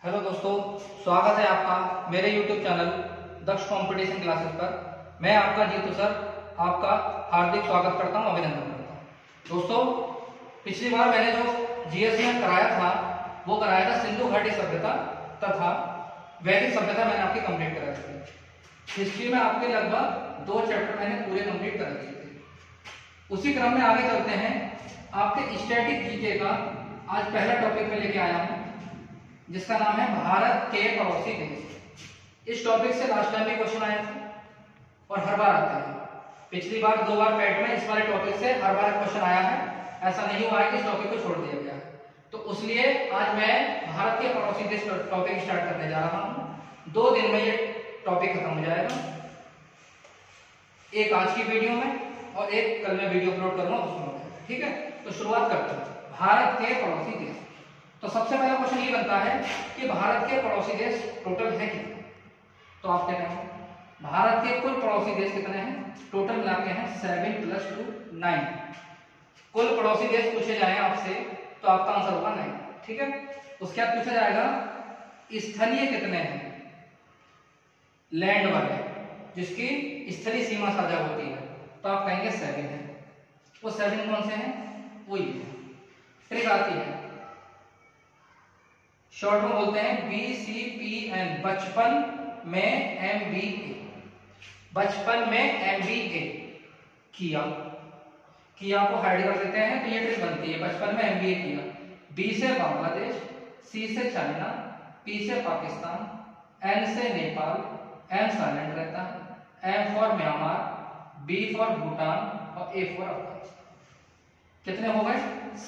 Hello दोस्तों, स्वागत है आपका मेरे YouTube चैनल दक्ष कंपटीशन क्लासेस पर। मैं आपका जीतू सर आपका हार्दिक स्वागत करता हूं, अभिनंदन करता हूं। दोस्तों, पिछली बार मैंने जो जीएस में कराया था वो कराया था सिंधु घाटी सभ्यता तथा वैदिक सभ्यता। मैंने आपकी कंप्लीट करा दी थी। हिस्ट्री में आपके लगभग 2 चैप्टर मैंने पूरे कंप्लीट करा दिए थे। उसी क्रम में आगे चलते हैं। आपके स्टैटिक जीके का आज पहला टॉपिक में लेके आया हूं, जिसका नाम है भारत के पड़ोसी देश। इस टॉपिक से लास्ट टाइम भी क्वेश्चन आए थे और हर बार आते हैं। पिछली बार 2 बार पैट में इस वाले टॉपिक से हर बार क्वेश्चन आया है। ऐसा नहीं हुआ है कि इस टॉपिक को छोड़ दिया गया है। तो इसलिए आज मैं भारत के पड़ोसी देश टॉपिक स्टार्ट करने जा रहा हूं। 2 दिन में ये टॉपिक खत्म हो जाएगा। एक आज की वीडियो में और एक कल मैं वीडियो अपलोड करूंगा उसमें। ठीक है, तो शुरुआत करते हैं। भारत के पड़ोसी देश। तो सबसे पहला क्वेश्चन ये बनता है कि भारत के पड़ोसी देश टोटल है कितने। तो आप क्या कहेंगे, भारत के कुल पड़ोसी देश कितने हैं? टोटल मिला के हैं 7 + 2 9। कुल पड़ोसी देश पूछे जाए आपसे तो आपका आंसर होगा 9। ठीक है, उसके बाद पूछा जाएगा स्थलीय कितने हैं, लैंड वाले, जिसकी स्थलीय सीमा साझा होती है। तो आप कहेंगे 7 है। वो 7 कौन से हैं? वो ये है। ट्रिक आती है, शॉर्ट में बोलते हैं BCPN, बचपन में MBA। बचपन में MBA किया को हाइड कर देते हैं तो ये ट्रिक बनती है। बचपन में MBA किया। B से बांग्लादेश, C से चाइना, P से पाकिस्तान, N से नेपाल, M साइलेंट रहता है, M for Myanmar, B for Bhutan और A फॉर अफगानिस्तान। कितने हो गए?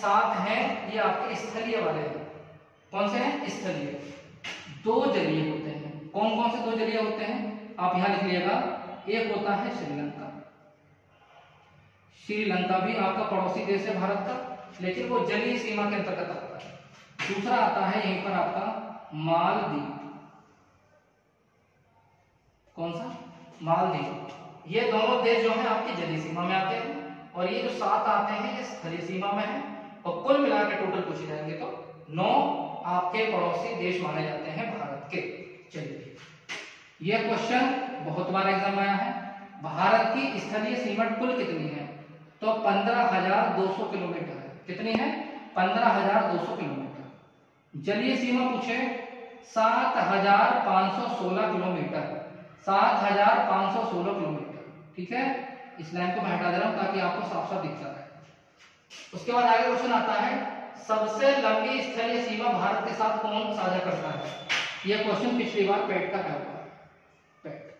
7 हैं। ये आपके स्थलीय वाले हैं। कौन से हैं? स्थलीय। 2 जलीय होते हैं। कौन कौन से 2 जलीय होते हैं आप यहां लिख लीजिएगा। एक होता है श्रीलंका। श्रीलंका भी आपका पड़ोसी देश है भारत का, लेकिन वो जलीय सीमा के अंतर्गत आता है। दूसरा आता है यहीं पर आपका मालदीव। कौन सा? मालदीव। ये दोनों देश जो है आपकी जलीय सीमा में आते हैं और ये जो 7 आते हैं ये स्थलीय सीमा में है। और कुल मिलाकर टोटल पूछे जाएंगे तो 9 आपके पड़ोसी देश माने जाते हैं भारत के। चलिए, यह क्वेश्चन बहुत बार एग्जाम में आया है। भारत की स्थलीय सीमा कुल कितनी है? तो 15,200 किलोमीटर है। कितनी है? 15,200 किलोमीटर। जलीय सीमा पूछे 7,516 किलोमीटर। 7,516 किलोमीटर। ठीक है, इस लाइन को मैं हटा दे रहा हूं ताकि आपको साफ साफ दिख सके। उसके बाद आगे क्वेश्चन आता है, सबसे लंबी स्थलीय सीमा भारत के साथ कौन साझा करता है? यह क्वेश्चन पिछली बार पेट का है। पेट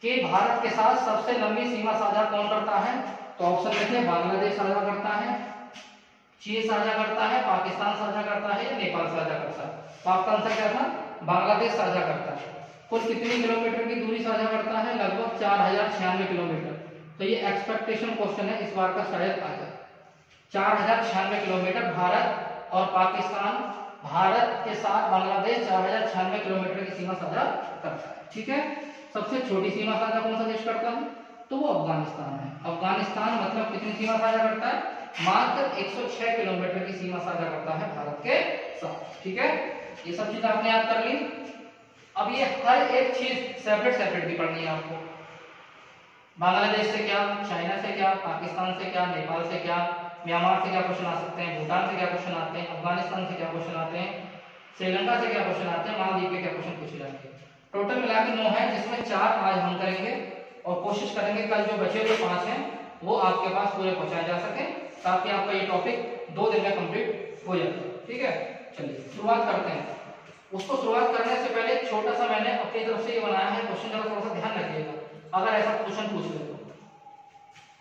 के भारत के साथ सबसे लंबी सीमा साझा कौन करता है? तो ऑप्शन देखिए, बांग्लादेश साझा करता है, चीन साझा करता है, पाकिस्तान साझा करता है या नेपाल साझा करता है। तो आपका आंसर क्या था? बांग्लादेश साझा करता है। कुल कितनी किलोमीटर की दूरी साझा करता है? लगभग 4096 किलोमीटर। तो ये एक्सपेक्टेशन क्वेश्चन है, इस बार का शायद आ जाए। 4096 किलोमीटर भारत और पाकिस्तान, भारत के साथ बांग्लादेश 4096 किलोमीटर की सीमा साझा करता है। ठीक है, सबसे छोटी सीमा साझा कौन सा देश करता है? तो वो अफगानिस्तान है। अफगानिस्तान मतलब कितनी सीमा साझा करता है? मात्र 106 किलोमीटर की सीमा साझा करता है भारत के साथ। ठीक है, ये सब चीज आपने याद कर ली। अब ये हर एक चीज सेपरेट भी पढ़नी है आपको। बांग्लादेश से क्या, चाइना से क्या, पाकिस्तान से क्या, नेपाल से क्या, म्यांमार से क्या क्वेश्चन आ सकते हैं, भूटान से क्या क्वेश्चन आते हैं, अफगानिस्तान से क्या क्वेश्चन आते हैं, श्रीलंका से क्या क्वेश्चन आते हैं, मालदीव के क्या क्वेश्चन पूछे जाएंगे। टोटल मिलाकर 9 है, जिसमें 4 आज हम करेंगे और कोशिश करेंगे कल जो बचे हुए 5 हैं वो आपके पास पूरे पहुंचाए जा सके, ताकि आपका ये टॉपिक 2 दिन में कंप्लीट हो जाए। ठीक है, चलिए शुरुआत करते हैं। उसको शुरुआत करने से पहले छोटा सा मैंने अपनी तरफ से ये बनाया है क्वेश्चन, जरा थोड़ा सा ध्यान रखिएगा अगर ऐसा क्वेश्चन पूछ ले तो।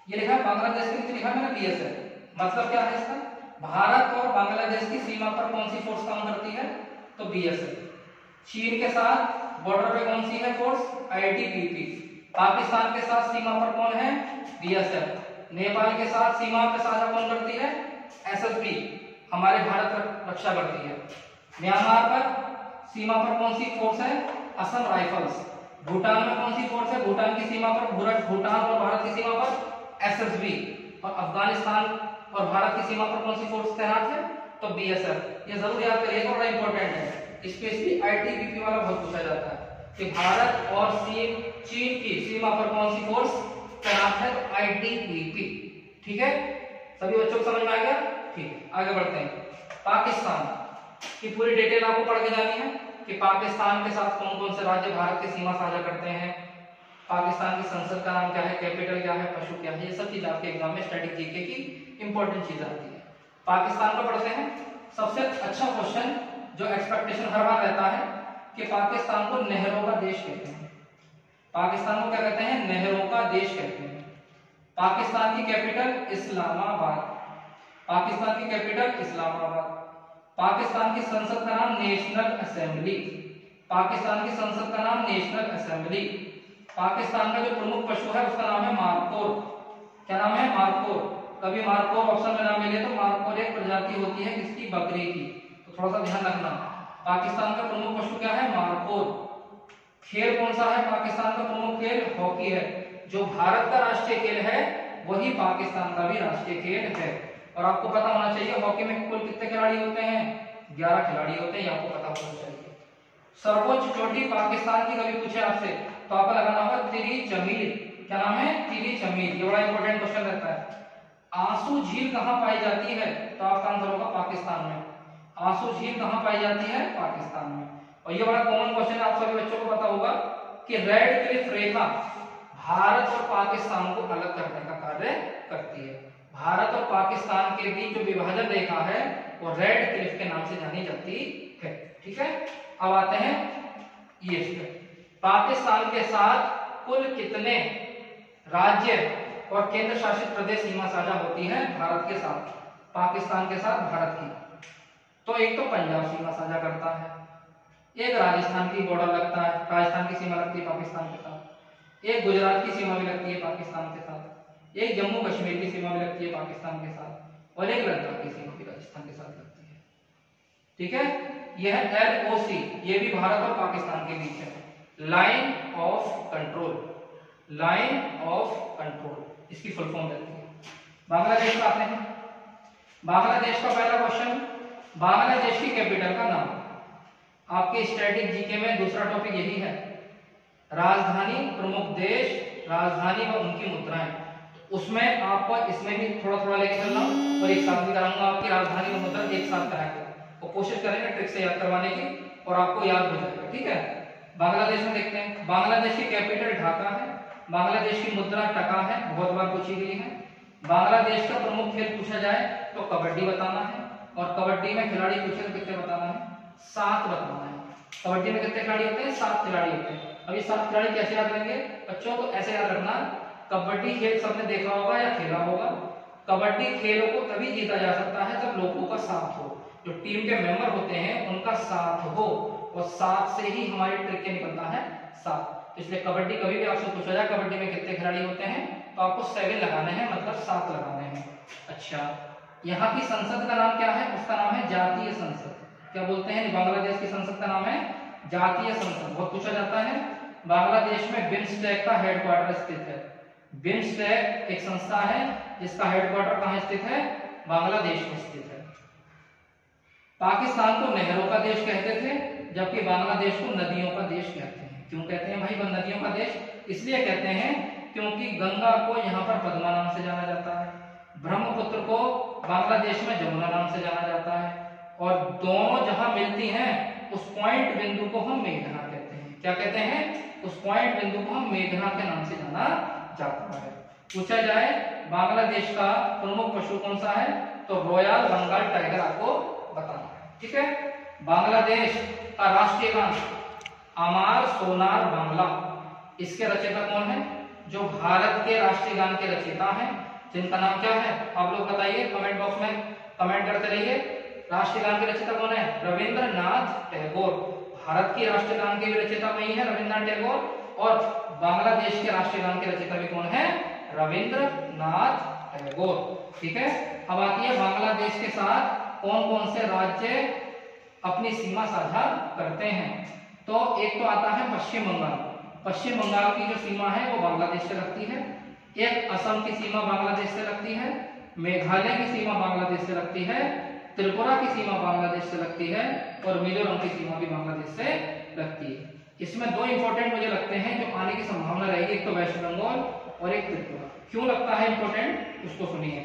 ये लिखा है बांग्लादेश के नीचे लिखा है मैंने BSF। मतलब क्या है इसका? भारत और बांग्लादेश की सीमा पर कौन सी फोर्स काम करती है? तो BSF। चीन के साथ बॉर्डर पे कौन सी है फोर्स? ITBP। पाकिस्तान के साथ सीमा पर कौन है? BSF। नेपाल के साथ सीमा पे साझा कौन करती है? SSB, हमारे भारत रक्षा करती है। म्यांमार पर सीमा पर कौन सी फोर्स है? असम राइफल्स। भूटान में कौन सी फोर्स है? भूटान की सीमा पर, भूटान और भारत की सीमा पर SSB। और अफगानिस्तान और भारत की सीमा पर कौन सी फोर्स तैनात है? तो BSF। ये जरूर याद करिएगा, बड़ा इंपॉर्टेंट है। स्पेशली आईटीबीपी वाला बहुत पूछा जाता है कि भारत और चीन की सीमा पर कौन सी फोर्स तैनात है, तो आईटीबीपी। ठीक है, सभी बच्चों को समझ में आ गया? ठीक है, आगे बढ़ते हैं। पाकिस्तान की पूरी डिटेल आपको पढ़ के जानी है कि पाकिस्तान के साथ कौन कौन से राज्य भारत की सीमा साझा करते हैं, पाकिस्तान की संसद का नाम क्या है, कैपिटल क्या है, पशु क्या है, ये सब चीज आपके एग्जाम में स्टैटिक जीके की इंपॉर्टेंट चीज आती है। पाकिस्तान को पढ़ते हैं। सबसे अच्छा क्वेश्चन जो एक्सपेक्टेशन हर बार रहता है कि पाकिस्तान को नहरों का देश कहते हैं। पाकिस्तान को क्या कहते हैं? नहरों का देश कहते हैं। पाकिस्तान की कैपिटल इस्लामाबाद। पाकिस्तान की कैपिटल इस्लामाबाद। पाकिस्तान की संसद का नाम नेशनल असेंबली। पाकिस्तान की संसद का नाम नेशनल असेंबली। पाकिस्तान का जो प्रमुख पशु है उसका नाम है मार्कोर। क्या नाम है? मार्कोर। कभी मार्कोर ऑप्शन में ना मिले तो मार्कोर एक प्रजाति होती है किसकी? बकरी की, तो थोड़ा सा ध्यान रखना। पाकिस्तान का प्रमुख पशु क्या है? मार्कोर। खेल कौन सा है? पाकिस्तान का प्रमुख खेल हॉकी है। जो भारत का राष्ट्रीय खेल है वही पाकिस्तान का भी राष्ट्रीय खेल है। और आपको पता होना चाहिए हॉकी में कुल कितने खिलाड़ी होते हैं? 11 खिलाड़ी होते हैं, ये आपको पता होना चाहिए। सर्वोच्च चोटी पाकिस्तान की कभी पूछे आपसे तो आपको लगाना होगा तिरी चमीर। क्या नाम है? तिरी चमीर। ये बड़ा इंपॉर्टेंट क्वेश्चन रहता है। आंसू झील कहां पाई जाती है? तो आपका आंसर होगा पाकिस्तान में। आंसू झील कहां पाई जाती है? पाकिस्तान में। और ये बड़ा कॉमन क्वेश्चन है, आप सभी बच्चों को पता होगा कि रेड क्लिफ रेखा भारत और पाकिस्तान को अलग करने का कार्य करती है। भारत और पाकिस्तान के बीच जो विभाजन रेखा है वो रेड क्लिफ के नाम से जानी जाती है। ठीक है, अब आते हैं ये पाकिस्तान के साथ कुल कितने राज्य और केंद्र शासित प्रदेश सीमा साझा होती है भारत के साथ? पाकिस्तान के साथ भारत की तो एक तो पंजाब सीमा साझा करता है, एक राजस्थान की बॉर्डर लगता है, राजस्थान की सीमा लगती है पाकिस्तान के साथ, एक गुजरात की सीमा भी लगती है पाकिस्तान के साथ, एक जम्मू कश्मीर की सीमा भी लगती है पाकिस्तान के साथ और एक लद्दाख की सीमा भी राजस्थान के साथ लगती है। ठीक है, यह LOC ये भी भारत और पाकिस्तान के बीच है, line of control. Line of control इसकी फुल फॉर्म रहती है। बांग्लादेश में आते हैं। बांग्लादेश का पहला क्वेश्चन, बांग्लादेश की कैपिटल का नाम। आपके स्टैटिक जीके में दूसरा टॉपिक यही है, राजधानी, प्रमुख देश, राजधानी व उनकी मुद्राएं। उसमें आपको इसमें भी थोड़ा थोड़ा लेके चलना और एक साथ भी कराऊंगा आपकी राजधानी और मुद्रा एक साथ कराएंगे और कोशिश करेंगे ट्रिक से याद करवाने की और आपको याद हो जाएगा। ठीक है, बांग्लादेश में देखते हैं। बांग्लादेश की कैपिटल ढाका है। बांग्लादेश की मुद्रा टका है, बहुत बार पूछी गई है। बांग्लादेश का प्रमुख खेल पूछा जाए तो कबड्डी बताना है और कबड्डी में खिलाड़ी पूछे तो कितने बताना है? 7 बताना है। कबड्डी में कितने खिलाड़ी होते हैं? 7 खिलाड़ी होते हैं। अब ये 7 खिलाड़ी कैसे याद करेंगे बच्चों? तो ऐसे याद रखना, कबड्डी खेल सबने देखा होगा या खेला होगा। कबड्डी खेलों को तभी जीता जा सकता है जब लोगों का साथ हो, जो टीम के मेंबर होते हैं उनका साथ हो और साथ से ही हमारी ट्रिक के निकलता है 7। इसलिए कबड्डी कभी भी आपसे पूछा जाए कबड्डी में कितने खिलाड़ी होते हैं तो आपको 7 लगाने हैं, मतलब 7 लगाने हैं। अच्छा, यहाँ की संसद का नाम क्या है? उसका नाम है जातीय संसद। क्या बोलते हैं? बांग्लादेश की संसद का नाम है जातीय संसद, बहुत पूछा जाता है। बांग्लादेश में बिम्स्टेक का हेडक्वार्टर स्थित है। बिम्स्टेक एक संस्था है जिसका हेडक्वार्टर कहाँ स्थित है? बांग्लादेश में स्थित है। पाकिस्तान को नहरों का देश कहते थे जबकि बांग्लादेश को नदियों का देश कहते हैं। क्यों कहते हैं भाई वह नदियों का देश? इसलिए कहते हैं क्योंकि गंगा को यहाँ पर पद्मा नाम से जाना जाता है, ब्रह्मपुत्र को बांग्लादेश में जमुना नाम से जाना जाता है और दोनों जहां मिलती हैं उस पॉइंट बिंदु को हम मेघना कहते हैं। क्या कहते हैं? उस पॉइंट बिंदु को हम मेघना के नाम से जाना जाता है। पूछा जाए बांग्लादेश का प्रमुख पशु कौन सा है तो रॉयल बंगाल टाइगर आपको बताना है। ठीक है, बांग्लादेश का राष्ट्रीय गान अमार सोनार बांग्ला। इसके रचयिता कौन है? जो भारत के राष्ट्रीय गान के रचयिता हैं जिनका नाम क्या है आप लोग बताइए, कमेंट बॉक्स में कमेंट करते रहिए। राष्ट्रीय गान के रचयिता कौन है? रविंद्रनाथ टैगोर। भारत की राष्ट्रीय गान के रचयिता वही है रविंद्रनाथ टैगोर और बांग्लादेश के राष्ट्रीय गान के रचयिता भी कौन है? रविंद्रनाथ टैगोर। ठीक है, अब आती है बांग्लादेश के साथ कौन कौन से राज्य अपनी सीमा साझा करते हैं। तो एक तो आता है पश्चिम बंगाल। पश्चिम बंगाल की जो सीमा है वो बांग्लादेश से लगती है। एक असम की सीमा बांग्लादेश से लगती है, मेघालय की सीमा बांग्लादेश से लगती है त्रिपुरा की सीमा बांग्लादेश से लगती है और मिजोरम की सीमा भी बांग्लादेश से लगती है। इसमें दो इंपॉर्टेंट मुझे लगते हैं जो आने की संभावना रहेगी, एक तो वेस्ट बंगाल और एक त्रिपुरा। क्यों लगता है इंपॉर्टेंट, उसको सुनिए।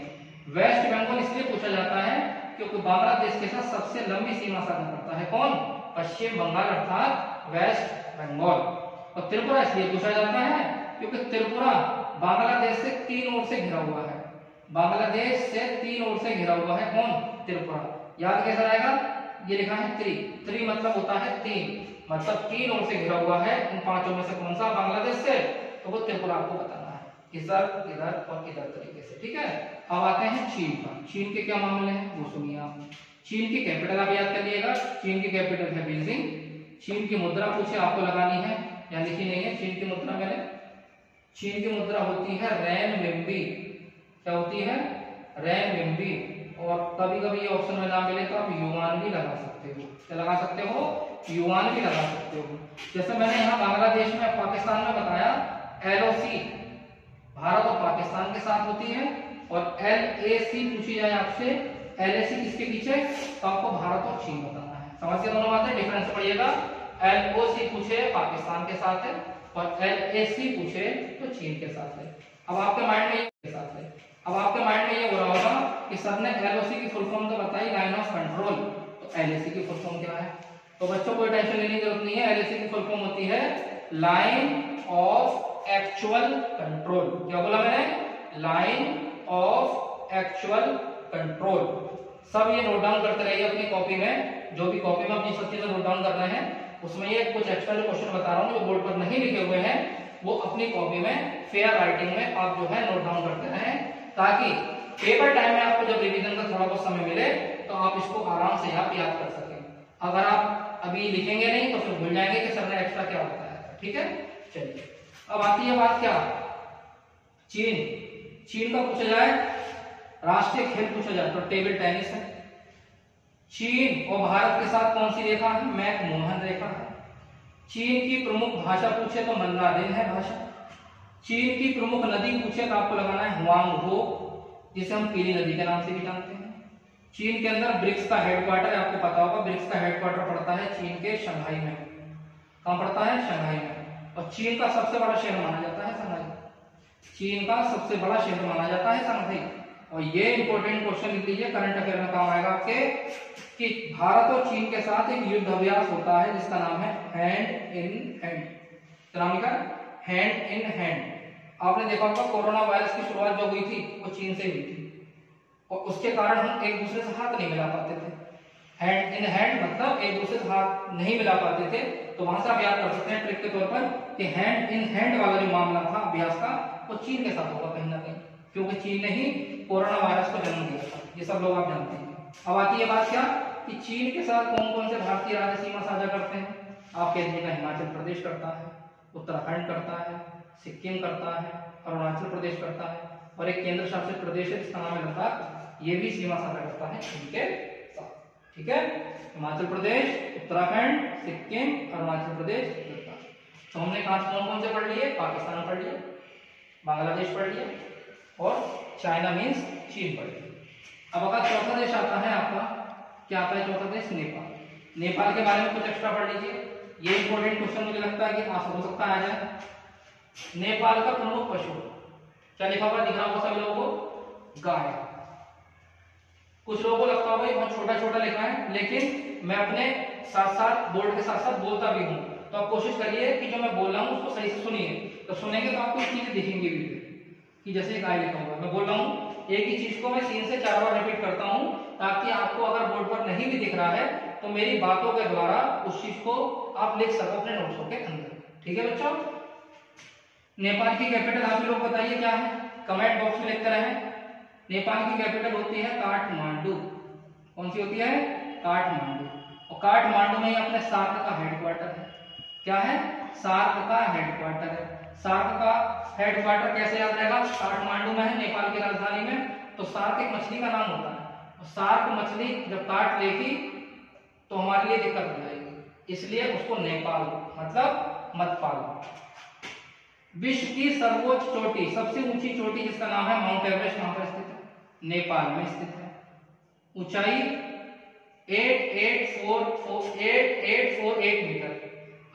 वेस्ट बंगाल इसलिए पूछा जाता है क्योंकि बांग्लादेश के साथ सबसे लंबी सीमा साझा करता है कौन, पश्चिम बंगाल अर्थात वेस्ट बंगाल। और त्रिपुरा इसलिए पूछा जाता है क्योंकि त्रिपुरा बांग्लादेश से 3 ओर से घिरा हुआ है, बांग्लादेश से 3 ओर से घिरा हुआ है कौन, त्रिपुरा। याद कैसा रहेगा, ये लिखा है त्रि मतलब होता है 3, मतलब 3 ओर से घिरा हुआ है। इन पांचों में से कौन सा बांग्लादेश से, तो वो त्रिपुरा आपको बताना है, इधर इधर और इधर तरीके से, ठीक है। अब आते हैं चीन पर। चीन के क्या मामले हैं वो सुनिए आप। चीन की कैपिटल आप याद कर लीजिएगा, चीन की कैपिटल है बीजिंग। चीन की मुद्रा पूछे आपको लगानी है या लिखी नहीं है, चीन की मुद्रा मैंने, चीन की मुद्रा होती है रेनमिनबी। क्या होती है, रेनमिनबी। और कभी कभी ये ऑप्शन में ना मिले तो आप युआन भी लगा सकते हो। क्या लगा सकते हो, युआन भी लगा सकते हो। जैसे मैंने यहाँ बांग्लादेश में पाकिस्तान में बताया LOC भारत और पाकिस्तान के साथ होती है, और LAC पूछी जाए आपसे, LAC किसके पीछे, तो आपको भारत और चीन बताना है। समझ गए दोनों बातें, डिफरेंस पड़िएगा। LOC पूछे पाकिस्तान के साथ है और LAC पूछे तो चीन के साथ है। अब आपके माइंड में ये साथ है, अब आपके माइंड में ये हो रहा होगा कि सर ने LOC की फुल फॉर्म तो बताई, लाइन ऑफ कंट्रोल, तो LAC की फुल फॉर्म क्या है। तो बच्चों कोई टेंशन लेने की जरूरत नहीं है। LAC की फुल फॉर्म होती है लाइन ऑफ एक्चुअल कंट्रोल। क्या बोला मैंने, लाइन ऑफ एक्चुअल कंट्रोल। सब ये नोट डाउन करते रहिए अपनी कॉपी में, जो भी कॉपी में अपनी सब चीजें नोट डाउन कर रहे हैं, उसमें ये कुछ एक्स्ट्रा जो क्वेश्चन बता रहा हूँ जो बोर्ड पर नहीं लिखे हुए हैं, वो अपनी कॉपी में फेयर राइटिंग में आप जो है नोट डाउन करते रहें, ताकि पेपर टाइम में आपको जब रिवीजन का थोड़ा बहुत समय मिले तो आप इसको आराम से आप याद कर सकें। अगर आप अभी लिखेंगे नहीं तो फिर भूल जाएंगे कि सर ने एक्स्ट्रा क्या बताया, ठीक है। चलिए अब आती है बात क्या, चीन। चीन का पूछा जाए, राष्ट्रीय खेल पूछा जाए तो टेबल टेनिस है। चीन और भारत के साथ कौन सी रेखा है, मैकमोहन रेखा है। चीन की प्रमुख भाषा पूछे तो मंदारिन है भाषा। चीन की प्रमुख नदी पूछे तो आपको लगाना है हुआंगहो, जिसे हम पीली नदी के नाम से भी जानते हैं। चीन के अंदर ब्रिक्स का हेडक्वार्टर, आपको पता होगा ब्रिक्स का हेडक्वार्टर पड़ता है चीन के शंघाई में। कहां पड़ता है, शंघाई में। और चीन का सबसे बड़ा शहर माना जाता है शंघाई। चीन का सबसे बड़ा शहर माना जाता है शंघाई। और ये इंपॉर्टेंट क्वेश्चन लिख लीजिए, करंट अफेयर में काम आएगा आपके, कि भारत और चीन के साथ एक युद्ध अभ्यास होता है जिसका नाम है हैंड इन हैंड। क्या नाम लिखा, हैंड इन हैंड। आपने देखा होगा कोरोना वायरस की शुरुआत जो हुई थी वो चीन से हुई थी, और उसके कारण हम एक दूसरे से हाथ नहीं मिला पाते थे। हैंड इन हैंड मतलब एक दूसरे से हाथ नहीं मिला पाते थे। तो वहां से आप याद कर सकते हैं ट्रिक के तौर पर कि हैंड इन हैंड वाला जो मामला था अभ्यास का, वो चीन के साथ होगा कहीं ना कहीं, क्योंकि चीन ने ही कोरोना वायरस को जन्म दिया था। ये सब लोग आप जानते हैं। अब आती है बात क्या, कि चीन के साथ कौन कौन से भारतीय राज्य सीमा साझा करते हैं। आप कह दीजिएगा हिमाचल प्रदेश करता है, उत्तराखंड करता है, सिक्किम करता है, अरुणाचल प्रदेश करता है, और एक केंद्र शासित प्रदेश है जिसका नाम है लद्दाख, ये भी सीमा साझा करता है चीन के साथ। ठीक है, हिमाचल प्रदेश, उत्तराखंड, सिक्किम, अरुणाचल प्रदेश, लद्दाख। तो हमने कौन कौन से पढ़ लिए, पाकिस्तान पढ़ लिया, बांग्लादेश पढ़ लिया, और चाइना मीन्स चीन पढ़ लिया। अब अगर चौथा देश आता है आपका, क्या आता है चौथा देश, नेपाल। नेपाल के बारे में कुछ एक्स्ट्रा पढ़ लीजिए, ये इंपॉर्टेंट क्वेश्चन मुझे लगता है कि आप हो सकता है आ जाए। नेपाल का प्रमुख पशु क्या लिखा हुआ दिख रहा होगा सभी लोगों को, गाय। कुछ लोगों को लगता होगा ये बहुत छोटा छोटा लिखा है, लेकिन मैं अपने साथ साथ बोर्ड के साथ साथ बोलता भी हूँ, तो आप कोशिश करिए कि जो मैं बोल रहा हूँ उसको सही से सुनिए। तो सुनेंगे तो आपको चीजें दिखेंगी भी, कि जैसे गाय लिखा हुआ मैं बोल रहा हूँ, एक ही चीज को मैं 3 से 4 बार रिपीट करता हूँ, ताकि आपको अगर बोर्ड पर नहीं भी दिख रहा है तो मेरी बातों के द्वारा उस चीज को आप लिख सको अपने नोट्सों के अंदर। ठीक है बच्चों, नेपाल की कैपिटल आप लोग बताइए क्या है, कमेंट बॉक्स में लिखते रहें। नेपाल की कैपिटल होती है काठमांडू। कौन सी होती है, काठमांडू। और काठमांडू में ही अपने सार्क का हेडक्वार्टर है। क्या है, सार्क का हेडक्वार्टर है। सार्क का हेडक्वार्टर कैसे याद रहेगा, काठमांडू में है, नेपाल की राजधानी में। तो सार्क एक मछली का नाम होता है, और सार्क मछली जब काट लेगी तो हमारे लिए दिक्कत हो जाएगी, इसलिए उसको नेपाल मतलब मत पालो। विश्व की सर्वोच्च चोटी, सबसे ऊंची चोटी जिसका नाम है माउंट एवरेस्ट, कहां पर स्थित है, नेपाल में स्थित है। ऊंचाई 8848 मीटर,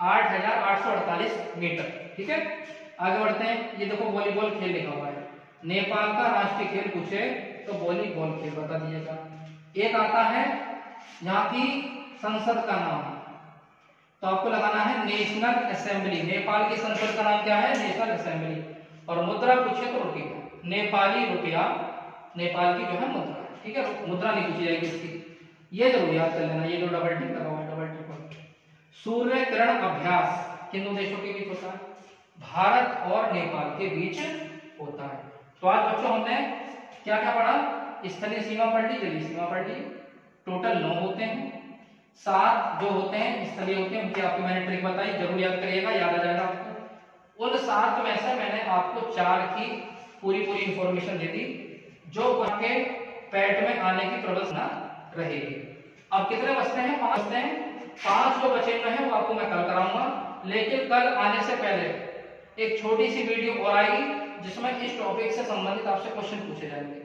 8848 मीटर। ठीक है, आगे बढ़ते हैं। ये देखो वॉलीबॉल खेल लिखा हुआ है। नेपाल का राष्ट्रीय खेल पूछे तो वॉलीबॉल खेल बता दीजिएगा। एक आता है यहाँ की संसद का नाम, तो आपको लगाना है नेशनल असेंबली। नेपाल की संसद का नाम क्या है? National assembly. और मुद्रा पूछे तो रुपया, नेपाली रुपया, नेपाल की जो है मुद्रा। ठीक है, मुद्रा नहीं पूछी जाएगी इसकी, ये जरूर याद कर लेना। ये जो डबल टिक लगा हुआ है, डबल टिक। सूर्य किरण अभ्यास किन दो देशों के बीच होता है? भारत और नेपाल के बीच होता है। तो आज बच्चों हमने क्या क्या पढ़ा? स्थलीय सीमा पढ़ ली, जलीय सीमा पढ़ ली। टोटल 9 होते हैं। 7 जो होते हैं स्थलीय होते हैं, उनकी आपको मैंने ट्रिक बताई, जरूर याद करिएगा, याद आ जाएगा आपको। उन 7 में से मैंने आपको 4 की पूरी इंफॉर्मेशन दे दी, जो आपके पैट में आने की प्रबलता रहेगी। अब कितने बचते हैं? 5 बचते हैं। 5 जो बचे हुए हैं वो आपको मैं कल कराऊंगा, लेकिन कल आने से पहले एक छोटी सी वीडियो और आएगी जिसमें इस टॉपिक से संबंधित आपसे क्वेश्चन पूछे जाएंगे।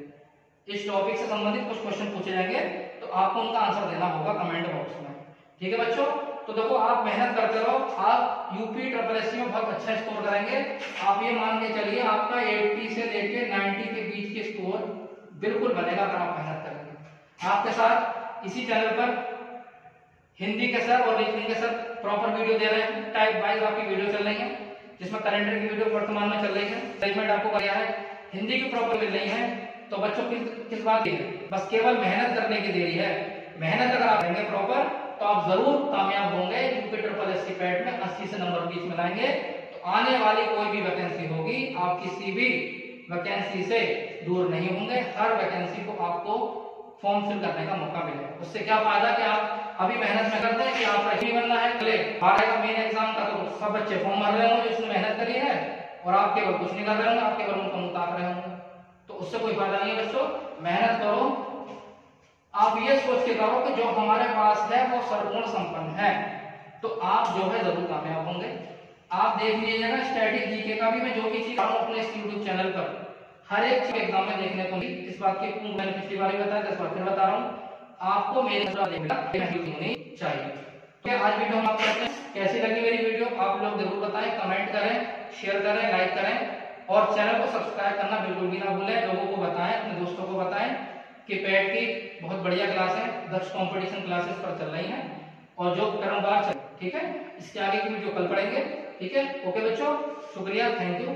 इस टॉपिक से संबंधित कुछ क्वेश्चन पूछे जाएंगे, तो आपको उनका आंसर देना होगा कमेंट बॉक्स में। ठीक है बच्चों, तो देखो आप मेहनत करते रहो, आप यूपी SSSC में बहुत अच्छा स्कोर करेंगे। आप ये मान के चलिए आपका 80 से लेके 90 के बीच के स्कोर बिल्कुल बनेगा अगर आप मेहनत करेंगे। आपके साथ इसी चैनल पर हिंदी के सर और रीजनिंग के सर प्रॉपर वीडियो दे रहे हैं, टाइप वाइज आपकी वीडियो चल रही है, जिसमें कैलेंडर की वीडियो वर्तमान में चल रही है, अरेंजमेंट आपको किया है, हिंदी की प्रॉपर मिल रही है। तो बच्चों किस बात की है? बस केवल मेहनत करने की देरी है। मेहनत अगर आप करेंगे प्रॉपर तो आप जरूर कामयाब होंगे। यूपी SSSC पैट में 80 से नंबर बीच में लाएंगे, तो आने वाली कोई भी वैकेंसी होगी आप किसी भी वैकेंसी से दूर नहीं होंगे। हर वैकेंसी को आपको फॉर्म फिल करने का मौका मिलेगा। उससे क्या फायदा कि आप अभी मेहनत में करते हैं कि आप नहीं बनना है, चले बारह मेन एग्जाम का तो सब बच्चे फॉर्म भर रहे होंगे जिसने मेहनत करी है, और आप केवल कुछ नहीं कर रहे होंगे, आप केवल उनको मुताक रहे होंगे। तो उससे कोई फायदा नहीं है बच्चों। मेहनत करो, आप ये सोच के करो कि जो हमारे पास है वो सर्वगुण संपन्न है, तो आप जो है जरूर कामयाब होंगे। आप देख लीजिएगा स्टैटिक जीके का भी मैं जो भी चीज अपने इस यूट्यूब चैनल पर हर एक एग्जाम में देखने को मिली। इस बात की मैंने पिछली बार भी बताया, 10 बार फिर बता रहा हूँ, आपको मेरे होनी चाहिए। तो आज वीडियो हम आपको करते हैं, कैसी लगी मेरी वीडियो आप लोग जरूर बताएं, कमेंट करें, शेयर करें, लाइक करें, और चैनल को सब्सक्राइब करना बिल्कुल भी ना भूलें। लोगों को बताएं, अपने दोस्तों को बताएं कि पैट की बहुत बढ़िया क्लास है, 10 कंपटीशन क्लासेस पर चल रही हैं, और जो क्रमवार चल, ठीक है। इसके आगे की वीडियो कल पढ़ेंगे, ठीक है। ओके बच्चों, शुक्रिया, थैंक यू।